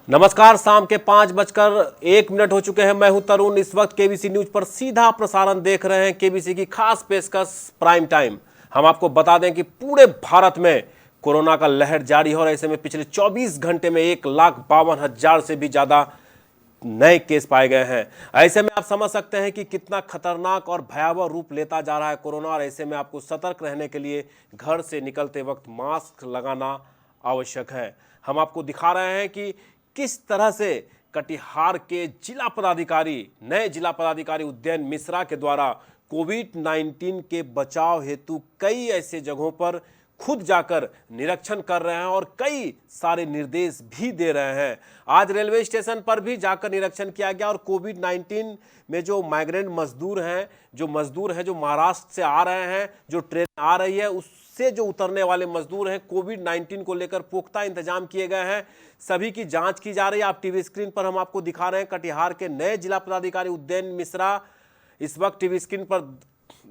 नमस्कार। शाम के 5:01 हो चुके हैं। मैं हूं तरुण। इस वक्त केबीसी न्यूज पर सीधा प्रसारण देख रहे हैं। केबीसी की खास पेशकश प्राइम टाइम। हम आपको बता दें कि पूरे भारत में कोरोना का लहर जारी है और ऐसे में पिछले 24 घंटे में 1,52,000 से भी ज्यादा नए केस पाए गए हैं। ऐसे में आप समझ सकते हैं कि कितना खतरनाक और भयावह रूप लेता जा रहा है कोरोना। और ऐसे में आपको सतर्क रहने के लिए घर से निकलते वक्त मास्क लगाना आवश्यक है। हम आपको दिखा रहे हैं कि किस तरह से कटिहार के जिला पदाधिकारी, नए जिला पदाधिकारी उदयन मिश्रा के द्वारा कोविड-19 के बचाव हेतु कई ऐसे जगहों पर खुद जाकर निरीक्षण कर रहे हैं और कई सारे निर्देश भी दे रहे हैं। आज रेलवे स्टेशन पर भी जाकर निरीक्षण किया गया और कोविड-19 में जो माइग्रेंट मजदूर हैं, जो महाराष्ट्र से आ रहे हैं, जो ट्रेन आ रही है उससे जो उतरने वाले मजदूर हैं, कोविड-19 को लेकर पुख्ता इंतजाम किए गए हैं। सभी की जांच की जा रही है। आप टीवी स्क्रीन पर हम आपको दिखा रहे हैं कटिहार के नए जिला पदाधिकारी उदयन मिश्रा इस वक्त टीवी स्क्रीन पर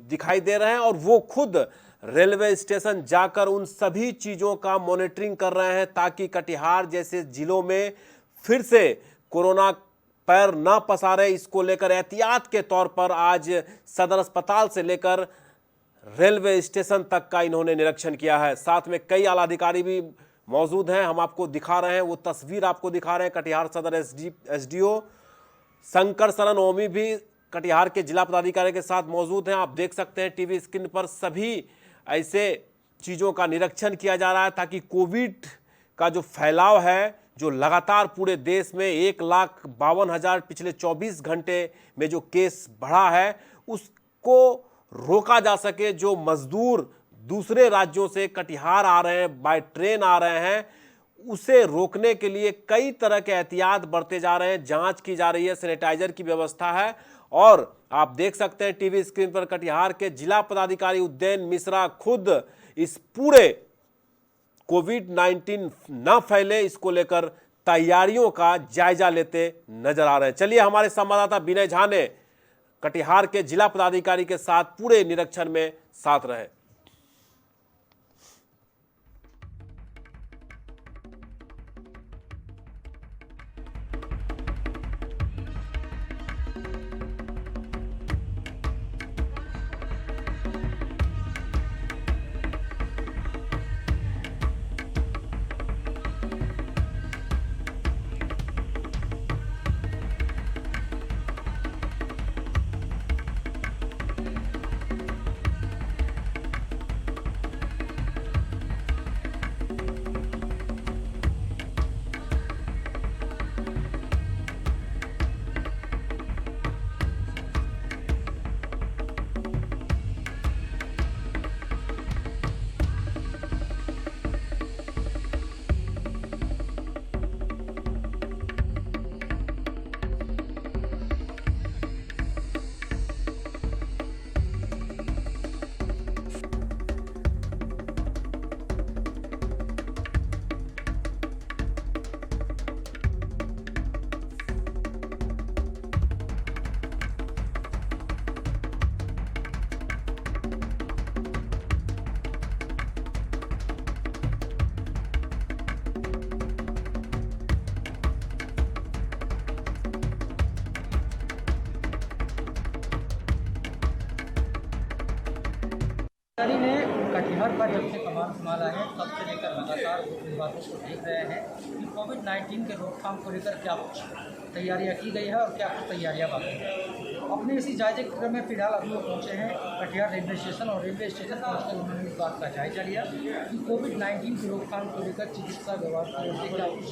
दिखाई दे रहे हैं और वो खुद रेलवे स्टेशन जाकर उन सभी चीजों का मॉनिटरिंग कर रहे हैं ताकि कटिहार जैसे जिलों में फिर से कोरोना पैर ना पसारे। इसको लेकर एहतियात के तौर पर आज सदर अस्पताल से लेकर रेलवे स्टेशन तक का इन्होंने निरीक्षण किया है। साथ में कई आला अधिकारी भी मौजूद हैं। हम आपको दिखा रहे हैं, वो तस्वीर आपको दिखा रहे हैं। कटिहार सदर एसडीओ शंकर शरण ओमी भी कटिहार के जिला पदाधिकारी के साथ मौजूद हैं। आप देख सकते हैं टीवी स्क्रीन पर सभी ऐसे चीज़ों का निरीक्षण किया जा रहा है ताकि कोविड का जो फैलाव है, जो लगातार पूरे देश में 1,52,000 पिछले 24 घंटे में जो केस बढ़ा है उसको रोका जा सके। जो मजदूर दूसरे राज्यों से कटिहार आ रहे हैं, बाय ट्रेन आ रहे हैं, उसे रोकने के लिए कई तरह के एहतियात बरते जा रहे हैं। जांच की जा रही है, सैनिटाइजर की व्यवस्था है। और आप देख सकते हैं टीवी स्क्रीन पर कटिहार के जिला पदाधिकारी उदयन मिश्रा खुद इस पूरे कोविड-19 न फैले इसको लेकर तैयारियों का जायजा लेते नजर आ रहे हैं। चलिए हमारे संवाददाता विनय झा ने कटिहार के जिला पदाधिकारी के साथ पूरे निरीक्षण में साथ रहे। अधिकारी ने कटिहार का जब से कमान संभाला है तब से लेकर लगातार इन बातों को देख रहे हैं कि कोविड-19 के रोकथाम को लेकर क्या कुछ तैयारियां की गई है और क्या कुछ तैयारियां बाकी हैं। अपने इसी जायजे क्रम में फिलहाल अभी वो पहुँचे हैं कटिहार रेलवे स्टेशन और रेलवे स्टेशन पहुँचकर उन्होंने इस बात का जायजा लिया कि कोविड-19 के रोकथाम को लेकर चिकित्सा व्यवस्था से क्या कुछ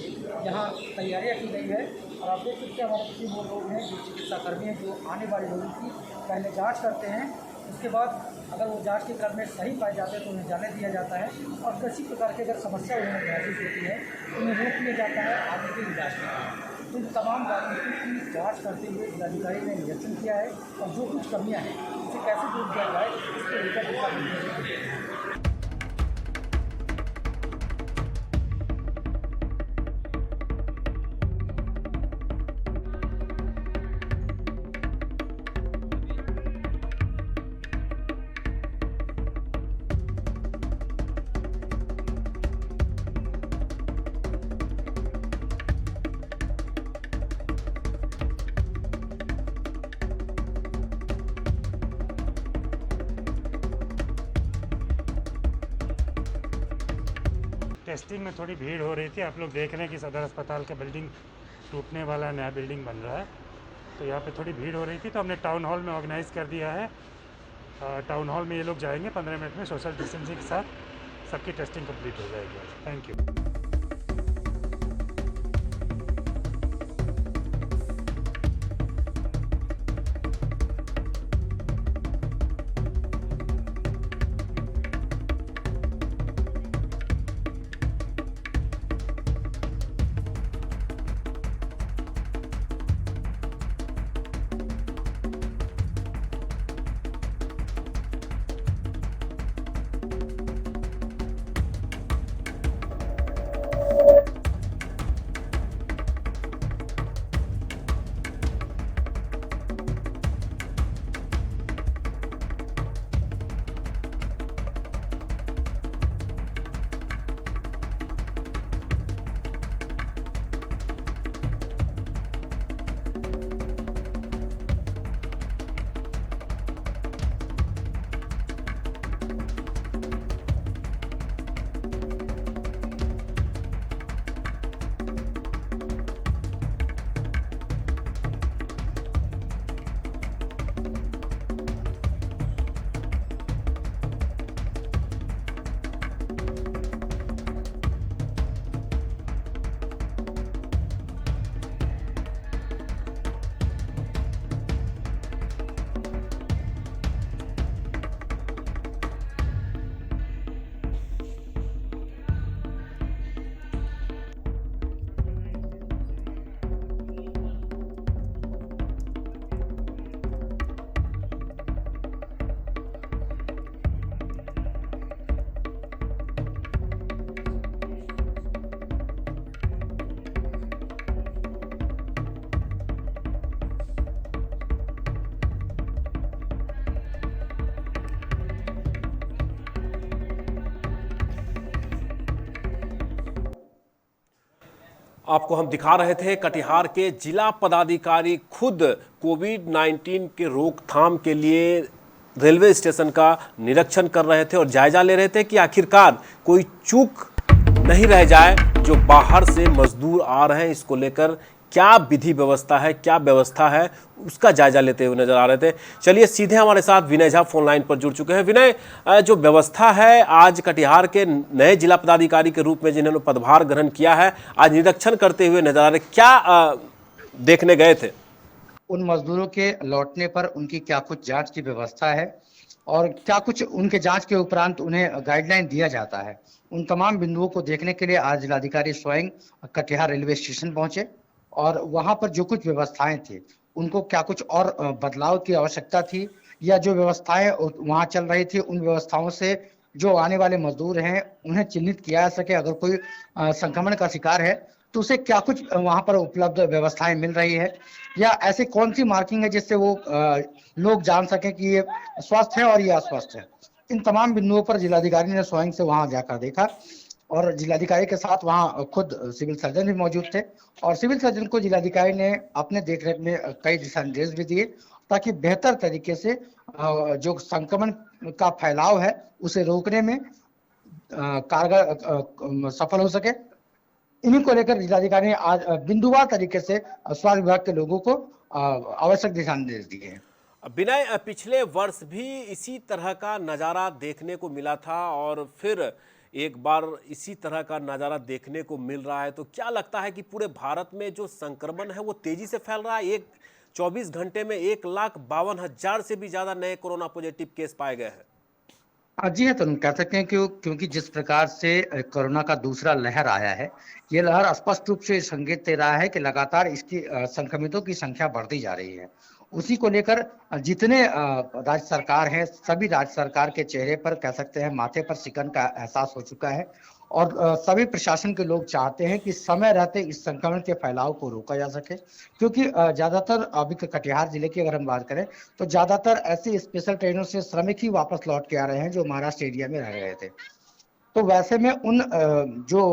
यहाँ तैयारियाँ की गई है। और आप देख सकते हैं हमारे कुछ वो लोग हैं जो चिकित्साकर्मी हैं जो आने वाले लोगों की पहले जाँच करते हैं, उसके बाद अगर वो जांच के क्रम में सही पाए जाते हैं तो उन्हें जाने दिया जाता है और किसी प्रकार की अगर समस्या उन्हें महसूस होती है तो उन्हें रोक लिया जाता है आगे के इलाज में। तो इन तमाम बातों की जांच करते हुए जिलाधिकारी ने निरीक्षण किया है और जो कुछ कमियां हैं उसे कैसे दूर किया जाए इसको लेकर दिशा निर्देश दिए हैं। टेस्टिंग में थोड़ी भीड़ हो रही थी। आप लोग देख रहे हैं कि सदर अस्पताल का बिल्डिंग टूटने वाला है, नया बिल्डिंग बन रहा है, तो यहाँ पे थोड़ी भीड़ हो रही थी, तो हमने टाउन हॉल में ऑर्गेनाइज़ कर दिया है। टाउन हॉल में ये लोग जाएंगे 15 मिनट में, सोशल डिस्टेंसिंग के साथ सबकी टेस्टिंग कंप्लीट हो जाएगी। Thank you. आपको हम दिखा रहे थे कटिहार के जिला पदाधिकारी खुद कोविड-19 के रोकथाम के लिए रेलवे स्टेशन का निरीक्षण कर रहे थे और जायजा ले रहे थे कि आखिरकार कोई चूक नहीं रह जाए। जो बाहर से मजदूर आ रहे हैं, इसको लेकर क्या विधि व्यवस्था है, क्या व्यवस्था है, उसका जायजा लेते हुए नजर आ रहे थे। चलिए सीधे हमारे साथ विनय झा फोन लाइन पर जुड़ चुके हैं। विनय, जो व्यवस्था है आज कटिहार के नए जिला पदाधिकारी के रूप में जिन्होंने पदभार ग्रहण किया है, आज निरीक्षण करते हुए नजर आ रहे, क्या देखने गए थे? उन मजदूरों के लौटने पर उनकी क्या कुछ जांच की व्यवस्था है और क्या कुछ उनके जांच के उपरांत उन्हें गाइडलाइन दिया जाता है, उन तमाम बिंदुओं को देखने के लिए आज जिलाधिकारी स्वयं कटिहार रेलवे स्टेशन पहुंचे और वहां पर जो कुछ व्यवस्थाएं थी उनको क्या कुछ और बदलाव की आवश्यकता थी या जो व्यवस्थाएं वहां चल रही थी उन व्यवस्थाओं से जो आने वाले मजदूर हैं उन्हें चिन्हित किया जा सके। अगर कोई संक्रमण का शिकार है तो उसे क्या कुछ वहां पर उपलब्ध व्यवस्थाएं मिल रही है या ऐसे कौन सी मार्किंग है जिससे वो लोग जान सकें कि ये स्वस्थ है और ये अस्वस्थ है। इन तमाम बिंदुओं पर जिलाधिकारी ने स्वयं से वहां जाकर देखा और जिलाधिकारी के साथ वहां खुद सिविल सर्जन भी मौजूद थे और सिविल सर्जन को जिलाधिकारी ने अपने देखरेख में कई दिशा निर्देश भी दिए ताकि बेहतर तरीके से जो संक्रमण का फैलाव है उसे रोकने में कारगर सफल हो सके। इन्हीं को लेकर जिलाधिकारी ने आज बिंदुवार तरीके से स्वास्थ्य विभाग के लोगों को आवश्यक दिशा निर्देश दिए हैं। विनय, पिछले वर्ष भी इसी तरह का नज़ारा देखने को मिला था और फिर एक बार इसी तरह का नज़ारा देखने को मिल रहा है, तो क्या लगता है कि पूरे भारत में जो संक्रमण है वो तेजी से फैल रहा है? 24 घंटे में 1,52,000 से भी ज़्यादा नए कोरोना पॉजिटिव केस पाए गए हैं। जी हाँ, तो हम कह सकते हैं क्योंकि जिस प्रकार से कोरोना का दूसरा लहर आया है, ये लहर स्पष्ट रूप से संकेत दे रहा है कि लगातार इसकी संक्रमितों की संख्या बढ़ती जा रही है। उसी को लेकर जितने राज्य सरकार हैं, सभी राज्य सरकार के चेहरे पर कह सकते हैं माथे पर सिकन का एहसास हो चुका है और सभी प्रशासन के लोग चाहते हैं कि समय रहते इस संक्रमण के फैलाव को रोका जा सके। क्योंकि ज्यादातर अभी कटिहार जिले की अगर हम बात करें तो ज्यादातर ऐसी स्पेशल ट्रेनों से श्रमिक ही वापस लौट के आ रहे हैं जो महाराष्ट्र एरिया में रह रहे थे। तो वैसे में उन जो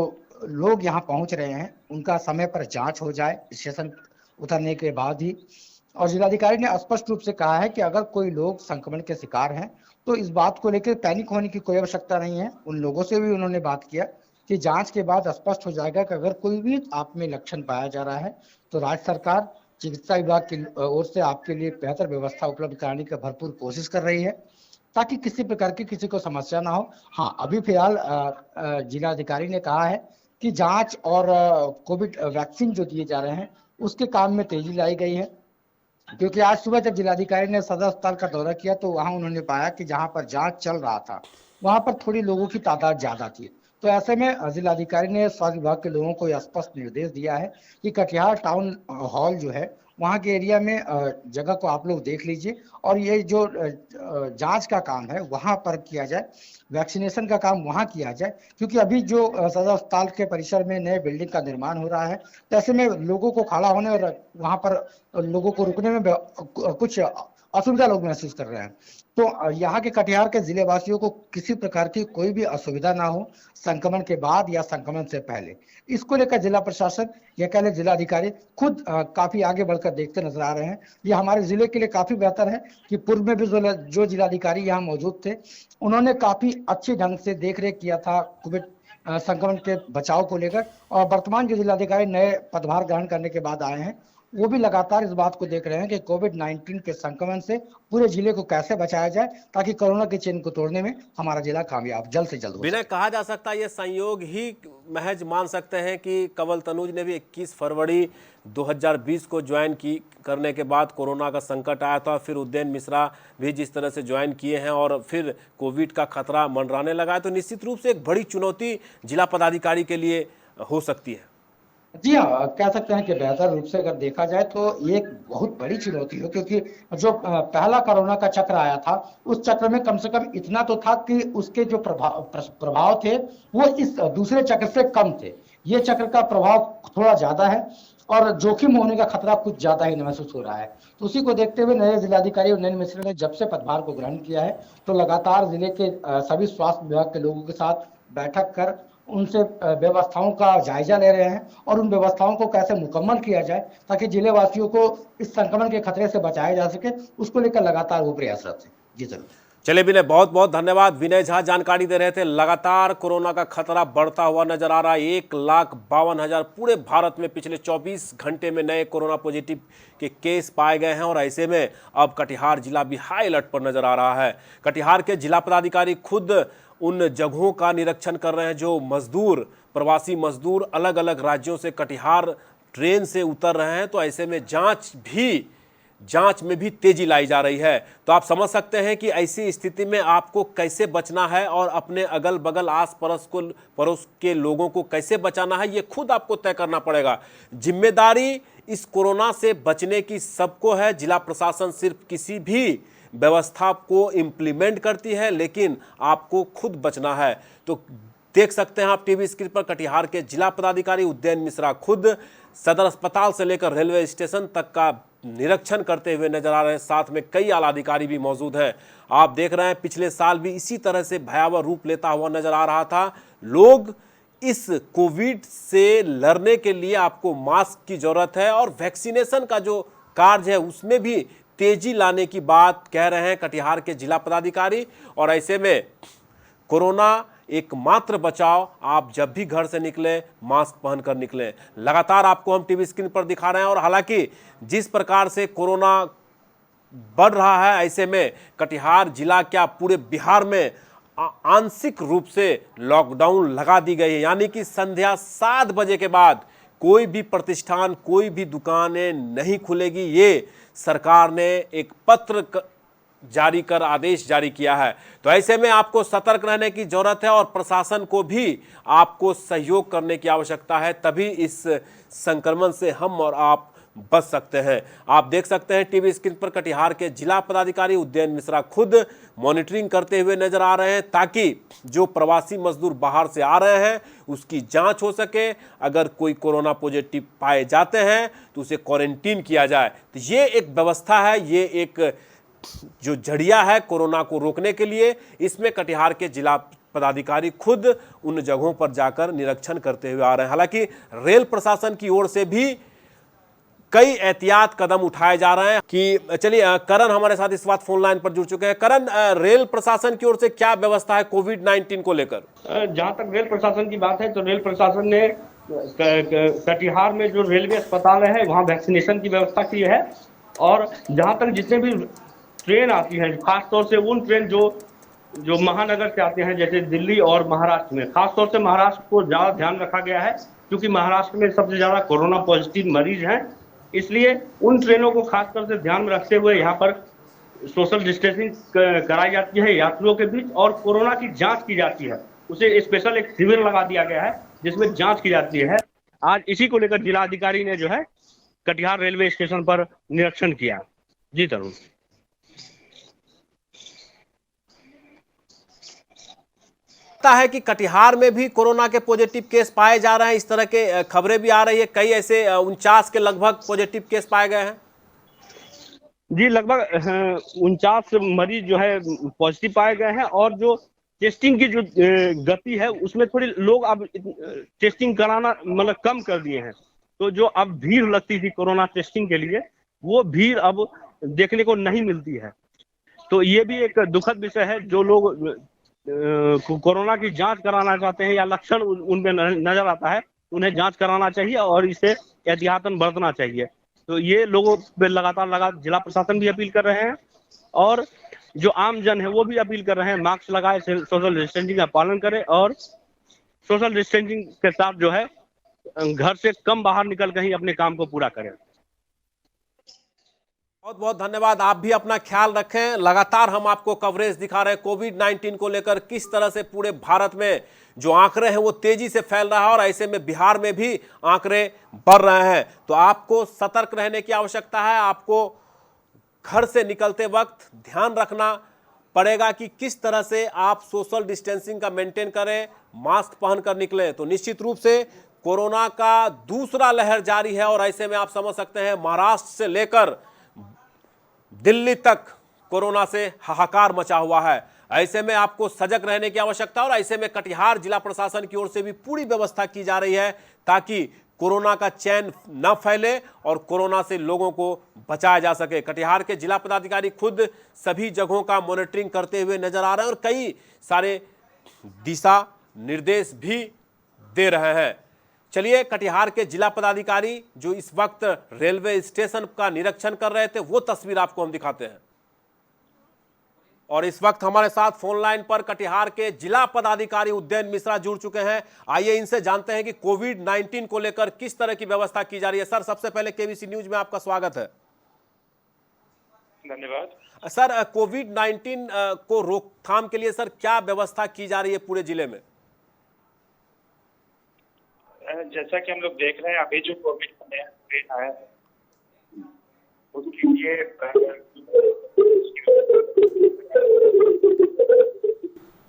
लोग यहाँ पहुंच रहे हैं उनका समय पर जांच हो जाए स्टेशन उतरने के बाद ही। और जिलाधिकारी ने स्पष्ट रूप से कहा है कि अगर कोई लोग संक्रमण के शिकार हैं तो इस बात को लेकर पैनिक होने की कोई आवश्यकता नहीं है। उन लोगों से भी उन्होंने बात किया कि जांच के बाद स्पष्ट हो जाएगा कि अगर कोई भी आप में लक्षण पाया जा रहा है तो राज्य सरकार चिकित्सा विभाग की ओर से आपके लिए बेहतर व्यवस्था उपलब्ध कराने की भरपूर कोशिश कर रही है ताकि किसी प्रकार की किसी को समस्या ना हो। हाँ, अभी फिलहाल जिलाधिकारी ने कहा है कि जांच और कोविड वैक्सीन जो दिए जा रहे हैं उसके काम में तेजी लाई गई है, क्योंकि आज सुबह जब जिलाधिकारी ने सदर अस्पताल का दौरा किया तो वहां उन्होंने पाया कि जहां पर जांच चल रहा था वहां पर थोड़ी लोगों की तादाद ज्यादा थी। तो ऐसे में जिलाधिकारी ने स्वास्थ्य विभाग के लोगों को यह स्पष्ट निर्देश दिया है कि कटिहार टाउन हॉल जो है वहां के एरिया में जगह को आप लोग देख लीजिए और ये जो जांच का काम है वहां पर किया जाए, वैक्सीनेशन का काम वहां किया जाए, क्योंकि अभी जो सदर अस्पताल के परिसर में नए बिल्डिंग का निर्माण हो रहा है तो ऐसे में लोगों को खड़ा होने और वहां पर लोगों को रुकने में कुछ असुविधा लोग महसूस कर रहे हैं। तो यहाँ के कटिहार के जिले वासियों को किसी प्रकार की कोई भी असुविधा ना हो संक्रमण के बाद या संक्रमण से पहले, इसको लेकर जिला प्रशासन या कह लें जिलाधिकारी खुद काफी आगे बढ़कर देखते नजर आ रहे हैं। ये हमारे जिले के लिए काफी बेहतर है कि पूर्व में भी जो जिलाधिकारी यहाँ मौजूद थे उन्होंने काफी अच्छे ढंग से देखरेख किया था कोविड संक्रमण के बचाव को लेकर, और वर्तमान जो जिलाधिकारी नए पदभार ग्रहण करने के बाद आए हैं वो भी लगातार इस बात को देख रहे हैं कि कोविड-19 के संक्रमण से पूरे जिले को कैसे बचाया जाए ताकि कोरोना की चेन को तोड़ने में हमारा जिला कामयाब जल्द से जल्द हो। विनय, कहा जा सकता है ये संयोग ही महज मान सकते हैं कि कंवल तनुज ने भी 21 फरवरी 2020 को ज्वाइन करने के बाद कोरोना का संकट आया था, फिर उदयन मिश्रा भी जिस तरह से ज्वाइन किए हैं और फिर कोविड का खतरा मंडराने लगा है, तो निश्चित रूप से एक बड़ी चुनौती जिला पदाधिकारी के लिए हो सकती है। जी हाँ, कह सकते हैं कि बेहतर रूप से अगर देखा जाए तो ये एक बहुत बड़ी चुनौती है, क्योंकि जो पहला कोरोना का चक्र आया था उस चक्र में कम से कम इतना तो था कि उसके जो प्रभाव थे वो इस दूसरे चक्र से कम थे। ये चक्र का प्रभाव थोड़ा ज्यादा है और जोखिम होने का खतरा कुछ ज्यादा ही महसूस हो रहा है। तो उसी को देखते हुए नए जिलाधिकारी उदयन मिश्रा ने जब से पदभार को ग्रहण किया है तो लगातार जिले के सभी स्वास्थ्य विभाग के लोगों के साथ बैठक कर उनसे व्यवस्थाओं का जायजा ले रहे हैं और उन व्यवस्थाओं को कैसे मुकम्मल किया जाए ताकि जिले वासियों को इस संक्रमण के खतरे से बचाया जा सके, उसको लेकर लगातार वो प्रयासरत है। जी जरूर। चलिए विनय, बहुत बहुत धन्यवाद। विनय झा जानकारी दे रहे थे। लगातार कोरोना का खतरा बढ़ता हुआ नजर आ रहा है। 1,52,000 पूरे भारत में पिछले 24 घंटे में नए कोरोना पॉजिटिव के केस पाए गए हैं और ऐसे में अब कटिहार जिला भी हाई अलर्ट पर नजर आ रहा है। कटिहार के जिला पदाधिकारी खुद उन जगहों का निरीक्षण कर रहे हैं जो मजदूर, प्रवासी मजदूर अलग अलग राज्यों से कटिहार ट्रेन से उतर रहे हैं, तो ऐसे में जांच में भी तेजी लाई जा रही है। तो आप समझ सकते हैं कि ऐसी स्थिति में आपको कैसे बचना है और अपने अगल बगल आस पड़ोस के लोगों को कैसे बचाना है, ये खुद आपको तय करना पड़ेगा। जिम्मेदारी इस कोरोना से बचने की सबको है। जिला प्रशासन सिर्फ किसी भी व्यवस्था को इम्प्लीमेंट करती है, लेकिन आपको खुद बचना है। तो देख सकते हैं आप टीवी स्क्रीन पर कटिहार के जिला पदाधिकारी उदयन मिश्रा खुद सदर अस्पताल से लेकर रेलवे स्टेशन तक का निरीक्षण करते हुए नजर आ रहे हैं। साथ में कई आला अधिकारी भी मौजूद हैं। आप देख रहे हैं पिछले साल भी इसी तरह से भयावह रूप लेता हुआ नजर आ रहा था। लोग इस कोविड से लड़ने के लिए आपको मास्क की जरूरत है और वैक्सीनेशन का जो कार्य है उसमें भी तेजी लाने की बात कह रहे हैं कटिहार के जिला पदाधिकारी। और ऐसे में कोरोना एकमात्र बचाव, आप जब भी घर से निकलें मास्क पहनकर निकलें। लगातार आपको हम टीवी स्क्रीन पर दिखा रहे हैं। और हालांकि जिस प्रकार से कोरोना बढ़ रहा है, ऐसे में कटिहार जिला क्या पूरे बिहार में आंशिक रूप से लॉकडाउन लगा दी गई है, यानी कि संध्या 7 बजे के बाद कोई भी प्रतिष्ठान, कोई भी दुकानें नहीं खुलेगी। ये सरकार ने एक पत्र जारी कर आदेश जारी किया है। तो ऐसे में आपको सतर्क रहने की जरूरत है और प्रशासन को भी आपको सहयोग करने की आवश्यकता है, तभी इस संक्रमण से हम और आप बच सकते हैं। आप देख सकते हैं टीवी स्क्रीन पर कटिहार के जिला पदाधिकारी उदयन मिश्रा खुद मॉनिटरिंग करते हुए नजर आ रहे हैं ताकि जो प्रवासी मजदूर बाहर से आ रहे हैं उसकी जांच हो सके। अगर कोई कोरोना पॉजिटिव पाए जाते हैं तो उसे क्वारंटीन किया जाए। तो ये एक व्यवस्था है, ये एक जो जड़िया है कोरोना को रोकने के लिए। इसमें कटिहार के जिला पदाधिकारी खुद उन जगहों पर जाकर निरीक्षण करते हुए आ रहे हैं। हालांकि रेल प्रशासन की ओर से भी कई एहतियात कदम उठाए जा रहे हैं कि चलिए करण हमारे साथ इस वक्त फोन लाइन पर जुड़ चुके हैं। करण, रेल प्रशासन की ओर से क्या व्यवस्था है कोविड-19 को लेकर? जहां तक रेल प्रशासन की बात है तो रेल प्रशासन ने कटिहार में जो रेलवे अस्पताल है वहां वैक्सीनेशन की व्यवस्था की है। और जहां तक जितने भी ट्रेन आती हैं, खासतौर से उन ट्रेन जो महानगर से आते हैं, जैसे दिल्ली और महाराष्ट्र में, खासतौर से महाराष्ट्र को ज्यादा ध्यान रखा गया है क्योंकि महाराष्ट्र में सबसे ज्यादा कोरोना पॉजिटिव मरीज हैं। इसलिए उन ट्रेनों को खासतौर से ध्यान में रखते हुए यहाँ पर सोशल डिस्टेंसिंग कराई जाती है यात्रियों के बीच, और कोरोना की जांच की जाती है। उसे स्पेशल एक शिविर लगा दिया गया है जिसमें जांच की जाती है। आज इसी को लेकर जिलाधिकारी ने जो है कटिहार रेलवे स्टेशन पर निरीक्षण किया। जी तरुण। है कि कटिहार में भी कोरोना के पॉजिटिव केस पाए जा रहे हैं, इस तरह के खबरें भी आ रही है। कई ऐसे 49 के लगभग पॉजिटिव केस पाए गए हैं। जी, लगभग 49 मरीज जो है पॉजिटिव पाए गए हैं। और जो टेस्टिंग की जो गति है उसमें थोड़ी लोग अब टेस्टिंग कराना मतलब कम कर दिए हैं। तो जो अब भीड़ लगती थी कोरोना टेस्टिंग के लिए, वो भीड़ अब देखने को नहीं मिलती है। तो ये भी एक दुखद विषय है। जो लोग कोरोना की जांच कराना चाहते हैं या लक्षण उनमें नजर आता है, उन्हें जांच कराना चाहिए और इसे एहतियातन बरतना चाहिए। तो ये लोगों पे लगातार जिला प्रशासन भी अपील कर रहे हैं और जो आम जन है वो भी अपील कर रहे हैं, मास्क लगाए, सोशल डिस्टेंसिंग का पालन करें और सोशल डिस्टेंसिंग के साथ जो है घर से कम बाहर निकल कर ही अपने काम को पूरा करें। बहुत बहुत धन्यवाद। आप भी अपना ख्याल रखें। लगातार हम आपको कवरेज दिखा रहे हैं कोविड-19 को लेकर, किस तरह से पूरे भारत में जो आंकड़े हैं वो तेजी से फैल रहा है और ऐसे में बिहार में भी आंकड़े बढ़ रहे हैं। तो आपको सतर्क रहने की आवश्यकता है। आपको घर से निकलते वक्त ध्यान रखना पड़ेगा कि किस तरह से आप सोशल डिस्टेंसिंग का मेंटेन करें, मास्क पहनकर निकलें। तो निश्चित रूप से कोरोना का दूसरा लहर जारी है और ऐसे में आप समझ सकते हैं महाराष्ट्र से लेकर दिल्ली तक कोरोना से हाहाकार मचा हुआ है। ऐसे में आपको सजग रहने की आवश्यकता और ऐसे में कटिहार जिला प्रशासन की ओर से भी पूरी व्यवस्था की जा रही है ताकि कोरोना का चैन न फैले और कोरोना से लोगों को बचाया जा सके। कटिहार के जिला पदाधिकारी खुद सभी जगहों का मॉनिटरिंग करते हुए नजर आ रहे हैं और कई सारे दिशा निर्देश भी दे रहे हैं। चलिए, कटिहार के जिला पदाधिकारी जो इस वक्त रेलवे स्टेशन का निरीक्षण कर रहे थे वो तस्वीर आपको हम दिखाते हैं। और इस वक्त हमारे साथ फोन लाइन पर कटिहार के जिला पदाधिकारी उदयन मिश्रा जुड़ चुके हैं। आइए इनसे जानते हैं कि कोविड-19 को लेकर किस तरह की व्यवस्था की जा रही है। सर, सबसे पहले केबीसी न्यूज में आपका स्वागत है। धन्यवाद। सर, कोविड-19 को रोकथाम के लिए सर क्या व्यवस्था की जा रही है पूरे जिले में? जैसा कि हम लोग देख रहे हैं, अभी जो कोविड का नया स्ट्रेन आया है उसके लिए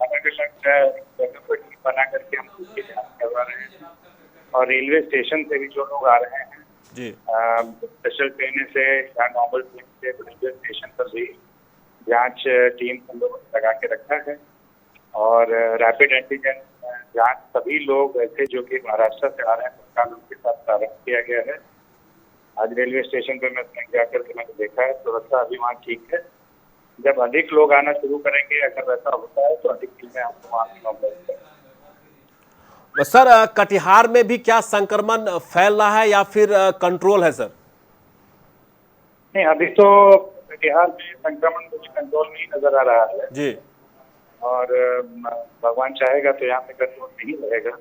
अलग-अलग जगह पर टीम बना करके हम उसकी जांच करवा रहे हैं। और रेलवे स्टेशन से भी जो लोग आ रहे हैं जी, स्पेशल ट्रेन से या नॉर्मल ट्रेन से रेलवे स्टेशन पर भी जांच टीम हम लोगों ने लगा के रखा है। और रैपिड एंटीजन जांच सभी लोग ऐसे जो कि महाराष्ट्र से आ रहे हैं तत्काल उनके साथ प्रारंभ किया गया है। आज रेलवे स्टेशन पर मैं जाकर के मैंने देखा है, व्यवस्था अभी वहाँ ठीक है। जब अधिक लोग आना शुरू करेंगे, अगर वैसा होता है तो अधिक टीमें हमको वहाँ से। सर, कटिहार में भी क्या संक्रमण फैल रहा है या फिर कंट्रोल है सर? नहीं, अभी तो कटिहार में संक्रमण कुछ कंट्रोल नहीं नजर आ रहा है जी। और भगवान चाहेगा तो यहाँ पे कंट्रोल नहीं रहेगा,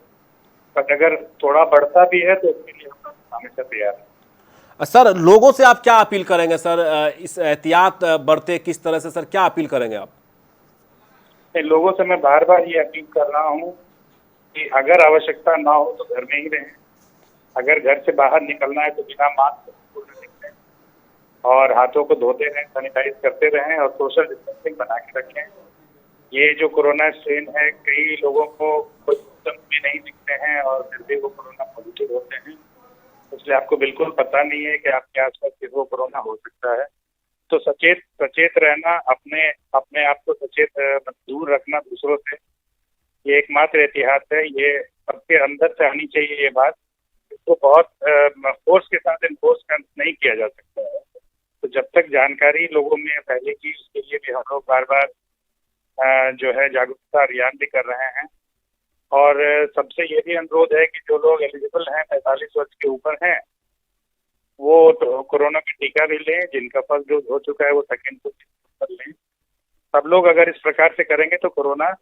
बट अगर थोड़ा बढ़ता भी है तो उसके लिए हम हमेशा तैयार हैं। सर, लोगों से आप क्या अपील करेंगे सर? इस एहतियात बरते किस तरह से सर, क्या अपील करेंगे आप? लोगों से मैं बार बार ये अपील कर रहा हूँ कि अगर आवश्यकता ना हो तो घर में ही रहें। अगर घर से बाहर निकलना है तो बिना मास्क निकलें और हाथों को धोते रहें, सैनिटाइज करते रहें और सोशल डिस्टेंसिंग बना के रखें। ये जो कोरोना स्ट्रेन है, कई लोगों को कोई सिम्टम्स भी नहीं दिखते हैं और फिर भी वो कोरोना पॉजिटिव होते हैं। इसलिए आपको बिल्कुल पता नहीं है कि आपके आसपास किसको कोरोना हो सकता है। तो सचेत रहना, अपने आप को सचेत दूर रखना दूसरों से, ये एकमात्र एहतियात है। ये सबके अंदर से आनी चाहिए ये बात। इसको बहुत फोर्स के साथ इन्फोर्स नहीं किया जा सकता है। तो जब तक जानकारी लोगों में फैलेगी, उसके लिए भी हम लोग बार बार जो है जागरूकता अभियान भी कर रहे हैं। और सबसे ये भी अनुरोध है कि जो लोग एलिजिबल हैं, 45 वर्ष के ऊपर हैं, वो तो कोरोना का टीका भी लें। जिनका फर्स्ट डोज हो चुका है वो सेकेंड डोज लें। सब लोग अगर इस प्रकार से करेंगे तो कोरोना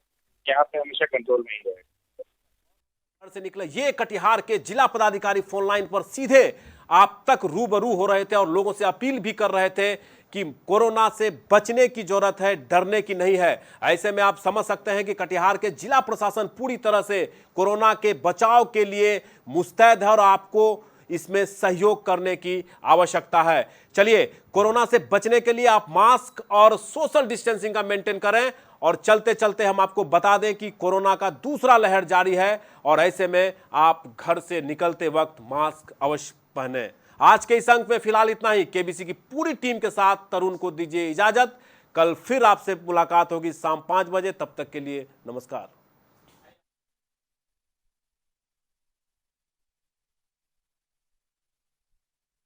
यहाँ पे हमेशा कंट्रोल में ही रहेगा। से निकले ये कटिहार के जिला पदाधिकारी फोन लाइन पर सीधे आप तक रूबरू हो रहे थे और लोगों से अपील भी कर रहे थे कि कोरोना से बचने की जरूरत है, डरने की नहीं है। ऐसे में आप समझ सकते हैं कि कटिहार के जिला प्रशासन पूरी तरह से कोरोना के बचाव के लिए मुस्तैद है और आपको इसमें सहयोग करने की आवश्यकता है। चलिए, कोरोना से बचने के लिए आप मास्क और सोशल डिस्टेंसिंग का मेंटेन करें और चलते चलते हम आपको बता दें कि कोरोना का दूसरा लहर जारी है और ऐसे में आप घर से निकलते वक्त मास्क अवश्य पहने। आज के इस अंक में फिलहाल इतना ही। केबीसी की पूरी टीम के साथ तरुण को दीजिए इजाजत। कल फिर आपसे मुलाकात होगी शाम 5 बजे। तब तक के लिए नमस्कार।